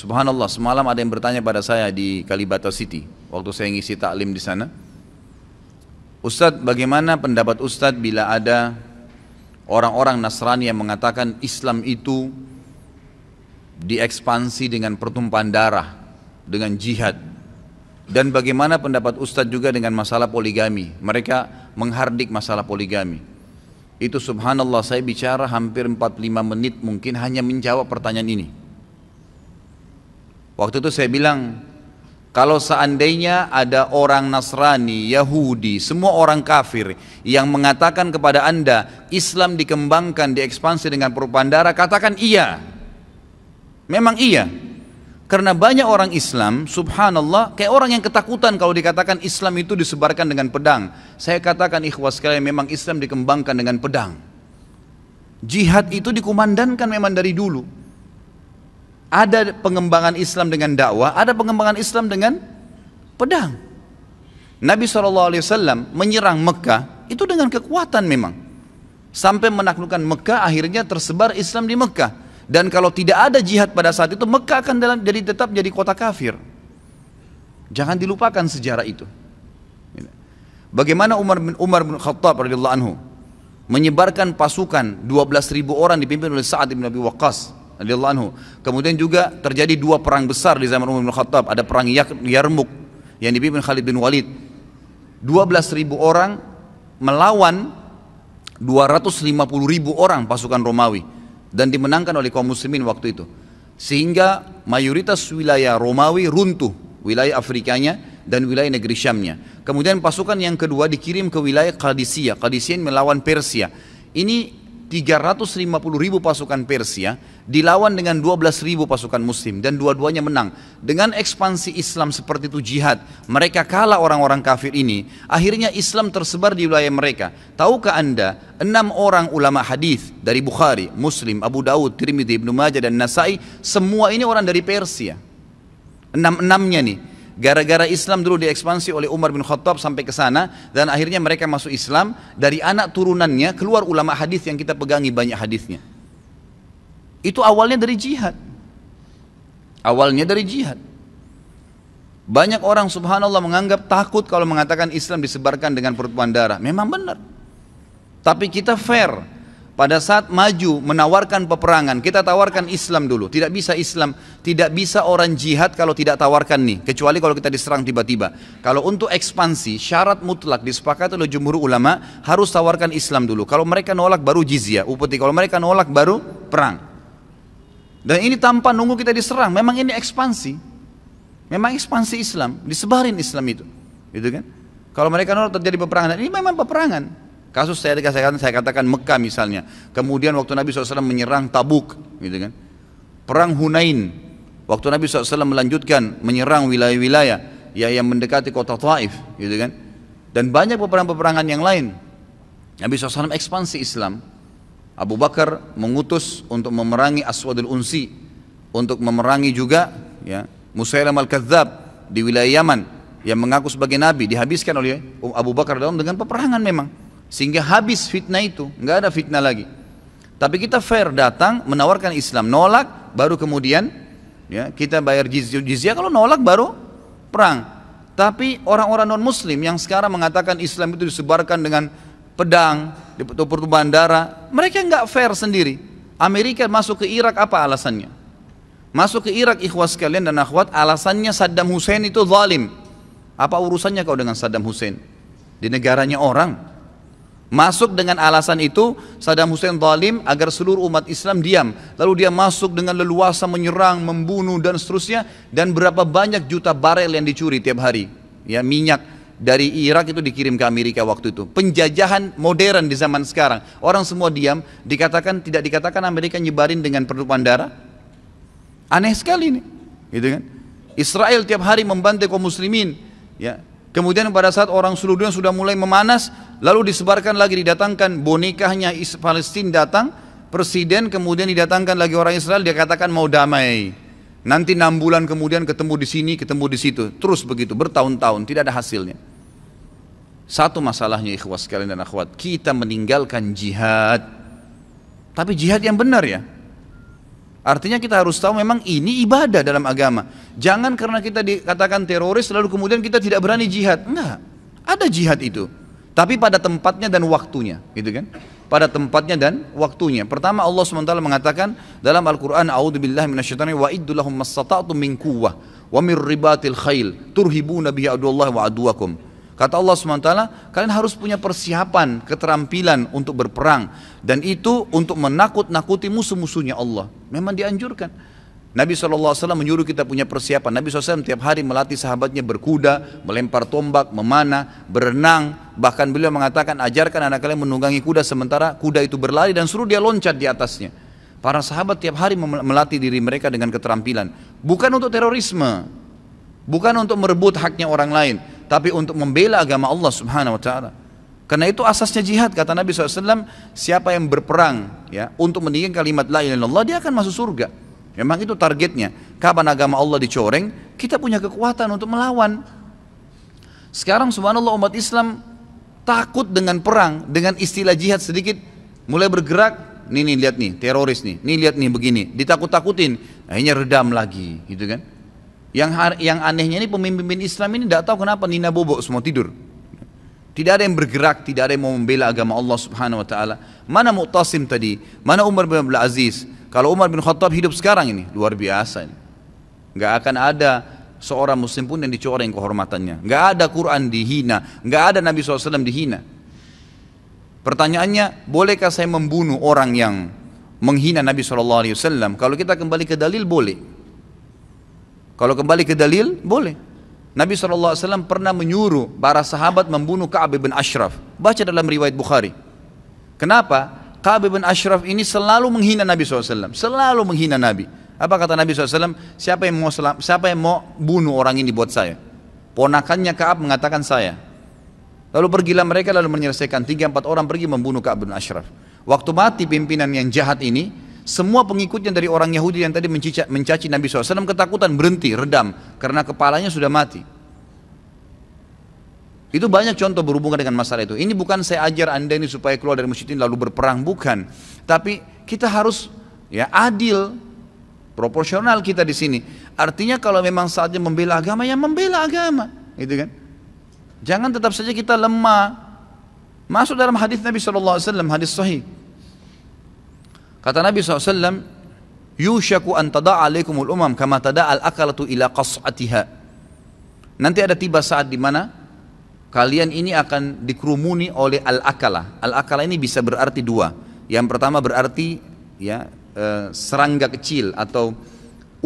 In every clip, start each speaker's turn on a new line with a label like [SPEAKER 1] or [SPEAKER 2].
[SPEAKER 1] Subhanallah, semalam ada yang bertanya pada saya di Kalibata City waktu saya ngisi taklim di sana. Ustadz, bagaimana pendapat Ustadz bila ada orang-orang Nasrani yang mengatakan Islam itu diekspansi dengan pertumpahan darah, dengan jihad? Dan bagaimana pendapat Ustadz juga dengan masalah poligami? Mereka menghardik masalah poligami. Itu subhanallah, saya bicara hampir 45 menit mungkin hanya menjawab pertanyaan ini. Waktu itu saya bilang, kalau seandainya ada orang Nasrani, Yahudi, semua orang kafir yang mengatakan kepada Anda Islam dikembangkan, diekspansi dengan pertumpahan darah, katakan iya. Memang iya. Karena banyak orang Islam, subhanallah, kayak orang yang ketakutan kalau dikatakan Islam itu disebarkan dengan pedang. Saya katakan ikhwas sekalian, memang Islam dikembangkan dengan pedang. Jihad itu dikumandangkan memang dari dulu. Ada pengembangan Islam dengan dakwah, ada pengembangan Islam dengan pedang. Nabi SAW menyerang Mekah itu dengan kekuatan memang. Sampai menaklukkan Mekah, akhirnya tersebar Islam di Mekah. Dan kalau tidak ada jihad pada saat itu, Mekah akan tetap jadi kota kafir. Jangan dilupakan sejarah itu. Bagaimana Umar bin Khattab radhiyallahu anhu menyebarkan pasukan 12.000 orang dipimpin oleh Sa'ad bin Abi Waqqas radhiyallahu anhu. Kemudian juga terjadi dua perang besar di zaman Umar bin Khattab. Ada perang Yarmuk yang dipimpin Khalid bin Walid. 12.000 orang melawan 250.000 orang pasukan Romawi, dan dimenangkan oleh kaum muslimin waktu itu. Sehingga mayoritas wilayah Romawi runtuh, wilayah Afrikanya dan wilayah negeri Syamnya. Kemudian pasukan yang kedua dikirim ke wilayah Qadisiyah. Qadisiyah melawan Persia. Ini 350.000 pasukan Persia dilawan dengan 12.000 pasukan muslim, dan dua-duanya menang. Dengan ekspansi Islam seperti itu, jihad, mereka kalah orang-orang kafir ini. Akhirnya Islam tersebar di wilayah mereka. Tahukah Anda, 6 orang ulama hadis dari Bukhari, Muslim, Abu Daud, Tirmidzi, Ibnu Majah dan Nasai, semua ini orang dari Persia. 6-6-nya nih. Gara-gara Islam dulu diekspansi oleh Umar bin Khattab sampai ke sana, dan akhirnya mereka masuk Islam. Dari anak turunannya keluar ulama hadis yang kita pegangi banyak hadisnya. Itu awalnya dari jihad. Awalnya dari jihad. Banyak orang subhanallah menganggap takut kalau mengatakan Islam disebarkan dengan pertumpahan darah. Memang benar. Tapi kita fair. Pada saat maju menawarkan peperangan, kita tawarkan Islam dulu. Tidak bisa Islam, tidak bisa orang jihad kalau tidak tawarkan nih. Kecuali kalau kita diserang tiba-tiba. Kalau untuk ekspansi, syarat mutlak disepakati oleh jumhur ulama, harus tawarkan Islam dulu. Kalau mereka nolak baru jizyah, upeti. Kalau mereka nolak baru perang. Dan ini tanpa nunggu kita diserang. Memang ini ekspansi. Memang ekspansi Islam, disebarin Islam itu. Gitu kan? Kalau mereka nolak terjadi peperangan. Ini memang peperangan. Kasus saya katakan Mekah misalnya. Kemudian waktu Nabi SAW menyerang Tabuk, gitu kan. Perang Hunain, waktu Nabi SAW melanjutkan menyerang wilayah-wilayah yang mendekati kota Taif, gitu kan. Dan banyak peperangan-peperangan yang lain. Nabi SAW ekspansi Islam. Abu Bakar mengutus untuk memerangi Aswadul Unsi, untuk memerangi juga ya, Musailam al-Kadzab di wilayah Yaman yang mengaku sebagai Nabi, dihabiskan oleh Abu Bakar dengan peperangan memang. Sehingga habis fitnah itu, nggak ada fitnah lagi. Tapi kita fair, datang menawarkan Islam, nolak baru kemudian ya kita bayar jizyah. Kalau nolak baru perang. Tapi orang-orang non muslim yang sekarang mengatakan Islam itu disebarkan dengan pedang, pertumpahan darah, mereka nggak fair sendiri. Amerika masuk ke Irak, apa alasannya? Masuk ke Irak ikhwas sekalian dan akhwat, alasannya Saddam Hussein itu zalim. Apa urusannya kau dengan Saddam Hussein? Di negaranya orang. Masuk dengan alasan itu, Saddam Hussein zalim agar seluruh umat Islam diam. Lalu dia masuk dengan leluasa menyerang, membunuh dan seterusnya. Dan berapa banyak juta barel yang dicuri tiap hari. Ya, minyak dari Irak itu dikirim ke Amerika waktu itu. Penjajahan modern di zaman sekarang. Orang semua diam, tidak dikatakan Amerika nyebarin dengan pertumpahan darah. Aneh sekali nih, gitu kan? Israel tiap hari membantai kaum muslimin, ya. Kemudian pada saat orang seluruh dunia sudah mulai memanas, lalu disebarkan lagi, didatangkan bonekanya Palestina datang, presiden, kemudian didatangkan lagi orang Israel, dia katakan mau damai. Nanti 6 bulan kemudian ketemu di sini, ketemu di situ, terus begitu bertahun-tahun tidak ada hasilnya. Satu masalahnya ikhwas sekalian dan akhwat, kita meninggalkan jihad, tapi jihad yang benar ya. Artinya kita harus tahu memang ini ibadah dalam agama. Jangan karena kita dikatakan teroris lalu kemudian kita tidak berani jihad. Enggak, ada jihad itu, tapi pada tempatnya dan waktunya, gitu kan? Pada tempatnya dan waktunya. Pertama Allah SWT mengatakan dalam Al-Quran, A'udzubillahi minasyaitonir wa iddu lahum mastata'tum min quwwah wa min ribatil khail turhibuna bihi aduwallahi wa aduwakum. Kata Allah SWT, kalian harus punya persiapan, keterampilan untuk berperang. Dan itu untuk menakut-nakuti musuh-musuhnya Allah. Memang dianjurkan. Nabi SAW menyuruh kita punya persiapan. Nabi SAW tiap hari melatih sahabatnya berkuda, melempar tombak, memanah, berenang. Bahkan beliau mengatakan, ajarkan anak kalian menunggangi kuda sementara kuda itu berlari dan suruh dia loncat di atasnya. Para sahabat tiap hari melatih diri mereka dengan keterampilan. Bukan untuk terorisme, bukan untuk merebut haknya orang lain, tapi untuk membela agama Allah Subhanahu wa taala. Karena itu asasnya jihad, kata Nabi SAW, siapa yang berperang ya untuk meninggikan kalimat la ilaha illallah, dia akan masuk surga. Memang itu targetnya. Kapan agama Allah dicoreng, kita punya kekuatan untuk melawan. Sekarang subhanallah umat Islam takut dengan perang, dengan istilah jihad sedikit mulai bergerak, nih lihat nih teroris nih lihat nih begini, ditakut-takutin, akhirnya redam lagi, gitu kan. Yang anehnya ini pemimpin Islam ini tidak tahu kenapa nina bobok semua tidur. Tidak ada yang bergerak, tidak ada yang mau membela agama Allah Subhanahu wa taala. Mana Mu'tasim tadi? Mana Umar bin Abdul Aziz? Kalau Umar bin Khattab hidup sekarang ini luar biasa ini. Enggak akan ada seorang muslim pun yang dicoreng kehormatannya. Enggak ada Quran dihina, enggak ada Nabi SAW dihina. Pertanyaannya, bolehkah saya membunuh orang yang menghina Nabi SAW? Kalau kita kembali ke dalil boleh. Kalau kembali ke dalil, boleh. Nabi SAW pernah menyuruh para sahabat membunuh Ka'ab bin Ashraf. Baca dalam riwayat Bukhari. Kenapa? Ka'ab bin Ashraf ini selalu menghina Nabi SAW. Selalu menghina Nabi. Apa kata Nabi SAW? Siapa yang mau bunuh orang ini buat saya? Ponakannya Ka'ab mengatakan saya. Lalu pergilah mereka lalu menyelesaikan 3-4 orang pergi membunuh Ka'ab bin Ashraf. Waktu mati pimpinan yang jahat ini, semua pengikutnya dari orang Yahudi yang tadi mencaci Nabi SAW ketakutan, berhenti, redam, karena kepalanya sudah mati. Itu banyak contoh berhubungan dengan masalah itu. Ini bukan saya ajar anda ini supaya keluar dari musyrikin lalu berperang, bukan. Tapi kita harus ya adil, proporsional kita di sini. Artinya kalau memang saatnya membela agama, ya membela agama, gitu kan. Jangan tetap saja kita lemah. Masuk dalam hadis Nabi SAW, hadis sahih. Kata Nabi SAW, yushaku an tada'a alaikumul umam kama tada'al akalatu ila qas'atiha. Nanti ada tiba saat di mana kalian ini akan dikerumuni oleh al-akala. Al-akala ini bisa berarti dua. Yang pertama berarti ya serangga kecil atau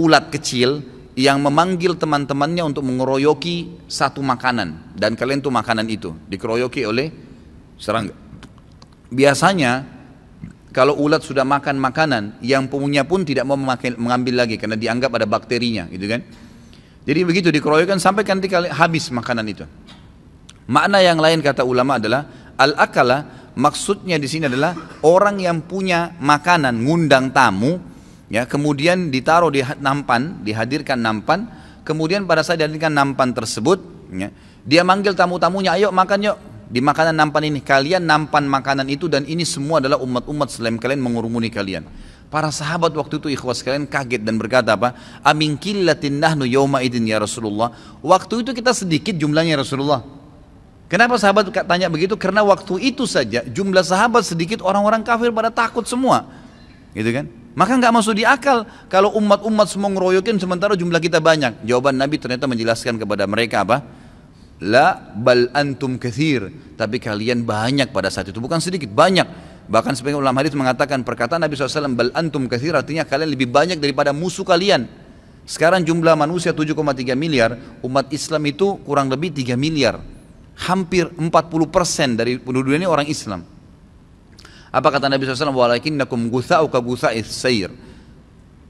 [SPEAKER 1] ulat kecil yang memanggil teman-temannya untuk mengeroyoki satu makanan, dan kalian tuh makanan itu dikeroyoki oleh serangga. Biasanya kalau ulat sudah makan makanan, yang punya pun tidak mau mengambil lagi karena dianggap ada bakterinya, gitu kan. Jadi begitu dikeroyokkan sampai nanti habis makanan itu. Makna yang lain kata ulama adalah al-akala, maksudnya di sini adalah orang yang punya makanan ngundang tamu, ya kemudian ditaruh di nampan, dihadirkan nampan, kemudian pada saat dihadirkan nampan tersebut, ya, dia manggil tamu-tamunya, ayo makan yuk. Di makanan nampan ini, kalian nampan makanan itu dan ini semua adalah umat-umat selain kalian mengurumuni kalian. Para sahabat waktu itu ikhwas kalian kaget dan berkata apa? Amin killatin nahnu yawma idin ya Rasulullah. Waktu itu kita sedikit jumlahnya Rasulullah. Kenapa sahabat tanya begitu? Karena waktu itu saja jumlah sahabat sedikit, orang-orang kafir pada takut semua, gitu kan? Maka nggak masuk di akal kalau umat-umat semua ngeroyokin sementara jumlah kita banyak. Jawaban Nabi ternyata menjelaskan kepada mereka apa? La bal antum kathir, tapi kalian banyak pada saat itu, bukan sedikit, banyak. Bahkan sebagian ulama hadis mengatakan perkataan Nabi SAW bal antum kathir artinya kalian lebih banyak daripada musuh kalian. Sekarang jumlah manusia 7,3 miliar, umat Islam itu kurang lebih 3 miliar. Hampir 40% dari penduduk ini orang Islam. Apa kata Nabi SAW? Walakinnakum gutha'u ka gutha'is sayr.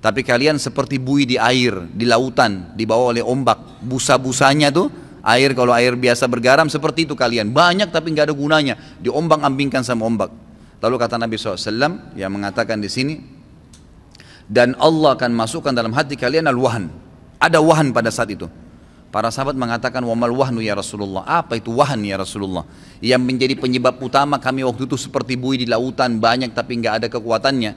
[SPEAKER 1] Tapi kalian seperti buih di air, di lautan, dibawa oleh ombak. Busa-busanya tuh air, kalau air biasa bergaram seperti itu kalian. Banyak tapi nggak ada gunanya, diombang-ambingkan sama ombak. Lalu kata Nabi SAW yang mengatakan di sini, dan Allah akan masukkan dalam hati kalian al-wahan. Ada wahan pada saat itu. Para sahabat mengatakan, wamal wahnu ya Rasulullah. Apa itu wahan ya Rasulullah? Yang menjadi penyebab utama kami waktu itu seperti buih di lautan, banyak tapi nggak ada kekuatannya.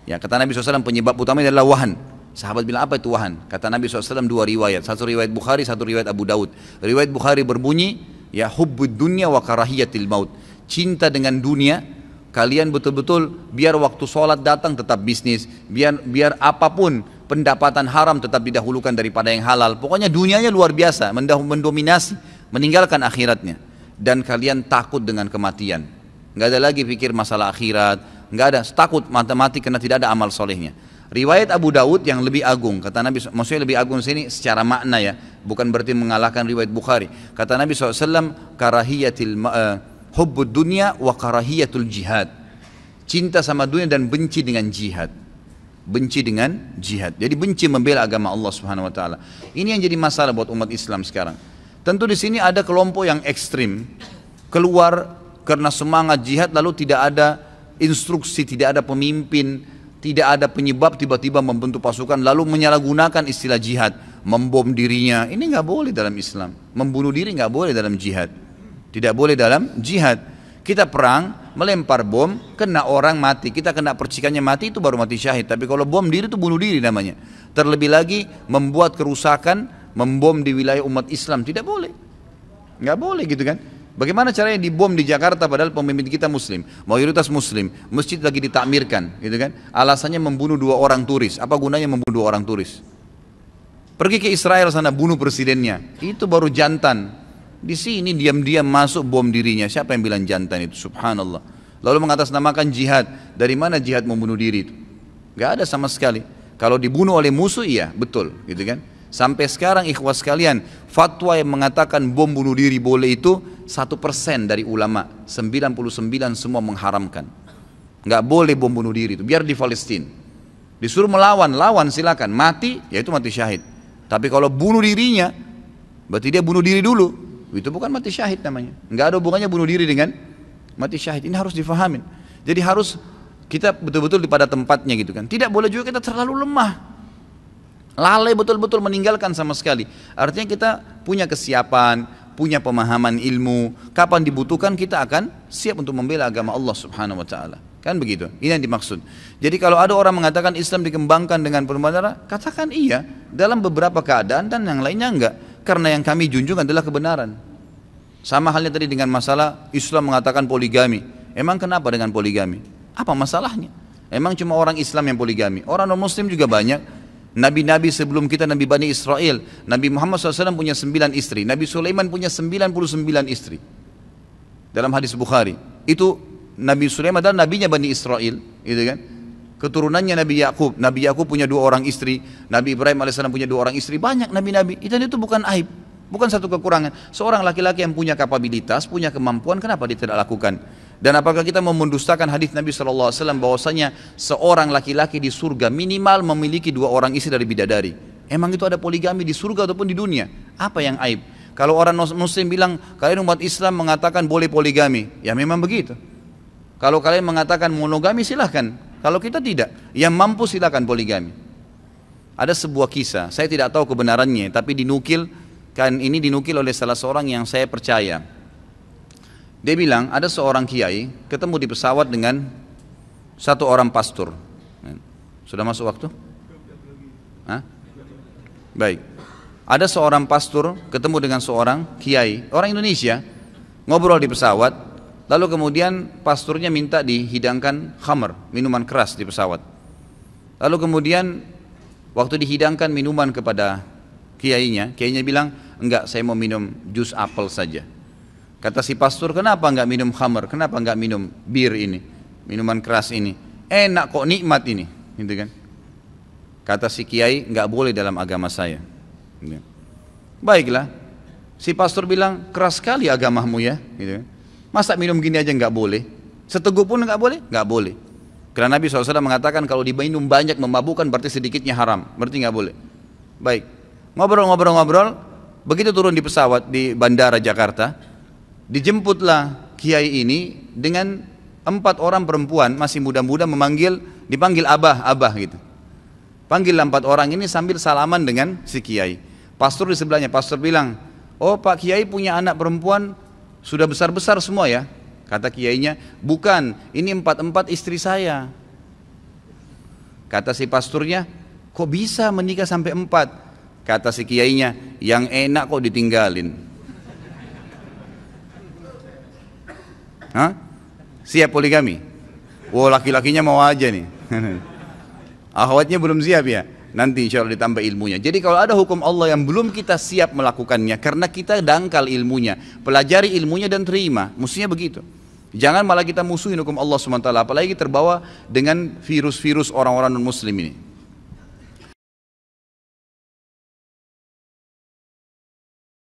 [SPEAKER 1] Ya, kata Nabi SAW, penyebab utamanya adalah wahan. Sahabat bilang, apa itu wahan? Kata Nabi SAW, dua riwayat. Satu riwayat Bukhari, satu riwayat Abu Daud. Riwayat Bukhari berbunyi, ya hubbud dunya wa karahiyatil maut. Cinta dengan dunia, kalian betul-betul biar waktu sholat datang tetap bisnis, biar apapun pendapatan haram tetap didahulukan daripada yang halal. Pokoknya dunianya luar biasa, mendominasi, meninggalkan akhiratnya. Dan kalian takut dengan kematian. Nggak ada lagi pikir masalah akhirat, nggak ada, takut mati karena tidak ada amal solehnya. Riwayat Abu Daud yang lebih agung, kata Nabi, maksudnya lebih agung sini secara makna ya, bukan berarti mengalahkan riwayat Bukhari. Kata Nabi SAW, karahiyatil hubbud dunya wa karahiyatul jihad. Cinta sama dunia dan benci dengan jihad. Benci dengan jihad. Jadi benci membela agama Allah Subhanahu wa taala. Ini yang jadi masalah buat umat Islam sekarang. Tentu di sini ada kelompok yang ekstrim keluar karena semangat jihad lalu tidak ada instruksi, tidak ada pemimpin, tidak ada penyebab tiba-tiba membentuk pasukan lalu menyalahgunakan istilah jihad, membom dirinya. Ini nggak boleh dalam Islam. Membunuh diri nggak boleh dalam jihad. Tidak boleh dalam jihad. Kita perang, melempar bom, kena orang mati, kita kena percikannya mati, itu baru mati syahid. Tapi kalau bom diri itu bunuh diri namanya. Terlebih lagi membuat kerusakan, membom di wilayah umat Islam, tidak boleh. Nggak boleh gitu kan. Bagaimana caranya dibom di Jakarta padahal pemimpin kita muslim, mayoritas muslim, masjid lagi ditakmirkan gitu kan. Alasannya membunuh 2 orang turis. Apa gunanya membunuh 2 orang turis? Pergi ke Israel sana bunuh presidennya, itu baru jantan. Di sini diam-diam masuk bom dirinya. Siapa yang bilang jantan itu? Subhanallah. Lalu mengatasnamakan jihad. Dari mana jihad membunuh diri itu? Gak ada sama sekali. Kalau dibunuh oleh musuh, iya betul, gitu kan? Sampai sekarang ikhwas sekalian, fatwa yang mengatakan bom bunuh diri boleh itu 1% dari ulama. 99 semua mengharamkan. Gak boleh bom bunuh diri itu. Biar di Palestina. Disuruh melawan, lawan silakan. Mati, ya itu mati syahid. Tapi kalau bunuh dirinya, berarti dia bunuh diri dulu. Itu bukan mati syahid namanya. Nggak ada hubungannya bunuh diri dengan mati syahid. Ini harus difahamin. Jadi harus kita betul-betul pada tempatnya gitu kan. Tidak boleh juga kita terlalu lemah, lalai betul-betul meninggalkan sama sekali. Artinya kita punya kesiapan, punya pemahaman ilmu. Kapan dibutuhkan kita akan siap untuk membela agama Allah Subhanahu Wa Taala. Kan begitu. Ini yang dimaksud. Jadi kalau ada orang mengatakan Islam dikembangkan dengan perbuatan, katakan iya dalam beberapa keadaan dan yang lainnya enggak. Karena yang kami junjung adalah kebenaran. Sama halnya tadi dengan masalah Islam mengatakan poligami. Emang kenapa dengan poligami? Apa masalahnya? Emang cuma orang Islam yang poligami? Orang non-muslim juga banyak. Nabi-nabi sebelum kita, Nabi Bani Israel, Nabi Muhammad SAW punya 9 istri. Nabi Sulaiman punya 99 istri. Dalam hadis Bukhari. Itu Nabi Sulaiman adalah nabinya Bani Israel, gitu kan? Keturunannya Nabi Yakub. Nabi Yakub punya 2 orang istri. Nabi Ibrahim AS punya 2 orang istri. Banyak nabi-nabi. Itu bukan aib, bukan satu kekurangan. Seorang laki-laki yang punya kapabilitas, punya kemampuan, kenapa dia tidak lakukan? Dan apakah kita mau mendustakan hadis Nabi SAW bahwasanya seorang laki-laki di surga minimal memiliki 2 orang istri dari bidadari? Emang itu ada poligami di surga ataupun di dunia? Apa yang aib? Kalau orang muslim bilang kalian umat Islam mengatakan boleh poligami, ya memang begitu. Kalau kalian mengatakan monogami silahkan. Kalau kita tidak, yang mampu silakan poligami. Ada sebuah kisah, saya tidak tahu kebenarannya, tapi dinukil oleh salah seorang yang saya percaya. Dia bilang ada seorang kiai ketemu di pesawat dengan satu orang pastor. Sudah masuk waktu? Hah? Baik. Ada seorang pastor ketemu dengan seorang kiai, orang Indonesia, ngobrol di pesawat. Lalu kemudian pasturnya minta dihidangkan khamr, minuman keras di pesawat. Lalu kemudian waktu dihidangkan minuman kepada kiainya bilang, enggak, saya mau minum jus apel saja. Kata si pastor, kenapa enggak minum khamr, kenapa enggak minum bir ini, minuman keras ini? Enak kok, nikmat ini, gitu kan? Kata si kiai, enggak boleh dalam agama saya. Baiklah, si pastor bilang, keras sekali agamamu ya, gitu kan? Masa minum gini aja nggak boleh? Seteguk pun nggak boleh? Nggak boleh. Karena Nabi SAW mengatakan kalau diminum banyak memabukkan berarti sedikitnya haram, berarti nggak boleh. Baik, ngobrol, begitu turun di pesawat di bandara Jakarta, dijemputlah kiai ini dengan 4 orang perempuan masih muda-muda dipanggil abah gitu. Panggil 4 orang ini sambil salaman dengan si kiai. Pastor di sebelahnya, pastor bilang, oh Pak Kiai punya anak perempuan sudah besar-besar semua ya? Kata kiainya, bukan, ini 4 istri saya. Kata si pasturnya, kok bisa menikah sampai 4? Kata si kiainya, yang enak kok ditinggalin. Hah? Siap poligami? Wow, laki-lakinya mau aja nih. Akhwatnya belum siap ya? Nanti insya Allah ditambah ilmunya. Jadi kalau ada hukum Allah yang belum kita siap melakukannya, karena kita dangkal ilmunya, pelajari ilmunya dan terima, mestinya begitu. Jangan malah kita musuhin hukum Allah SWT, apalagi terbawa dengan virus-virus orang-orang non muslim ini.